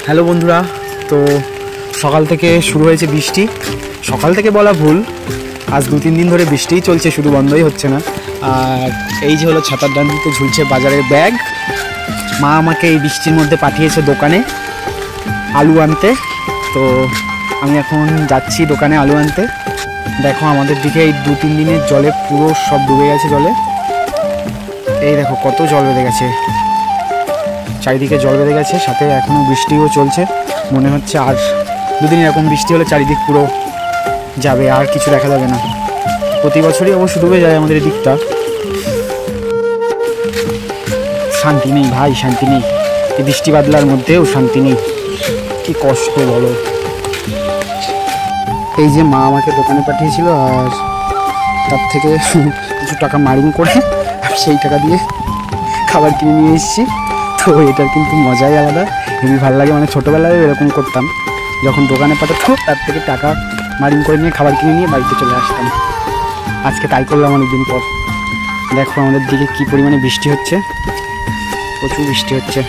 Hello বন্ধুরা, তো সকাল থেকে শুরু হয়েছে বৃষ্টি। সকাল থেকে বলা ভুল, আজ 2-3 দিন ধরে বৃষ্টিই চলছে, শুধু বন্ধই হচ্ছে না। আর এই যে হলো ছাতার ডান্ডিতে ঝুলছে বাজারের ব্যাগ। মা আমাকে এই বৃষ্টির মধ্যে পাঠিয়েছে দোকানে আলু আনতে। তো আমি এখন যাচ্ছি দোকানে আলু আনতে। দেখো আমাদের দিকে এই 2-3 দিনের জলে পুরো সব ডুবে গেছে জলে। এই দেখো কত জল বেঁধে গেছে, চারিদিকে জল বেঁধে গেছে, সাথে এখনও বৃষ্টিও চলছে। মনে হচ্ছে আর 2 দিন এরকম বৃষ্টি হলে চারিদিক পুরো যাবে, আর কিছু দেখা যাবে না। প্রতি বছরই অবশ্য ডুবে যায় আমাদের এই দিকটা। শান্তি নেই ভাই, শান্তি নেই। এই বৃষ্টি বাদলার মধ্যেও শান্তি নেই, কি কষ্ট বলো। এই যে মা আমাকে দোকানে পাঠিয়েছিল, আর তার থেকে কিছু টাকা মাইনিং করে সেই টাকা দিয়ে খাবার কিনে নিয়ে এসেছি। তো এটার কিন্তু মজাই আলাদা, হেবি ভালো লাগে। মানে ছোটোবেলায় এরকম করতাম, যখন দোকানে পাঠাতো তার থেকে টাকা মাইনিং করে নিয়ে খাবার কিনে নিয়ে বাড়িতে চলে আসতাম। আজকে তাই করলাম অনেকদিন পর। দেখো আমাদের দিকে কী পরিমাণে বৃষ্টি হচ্ছে, প্রচুর বৃষ্টি হচ্ছে।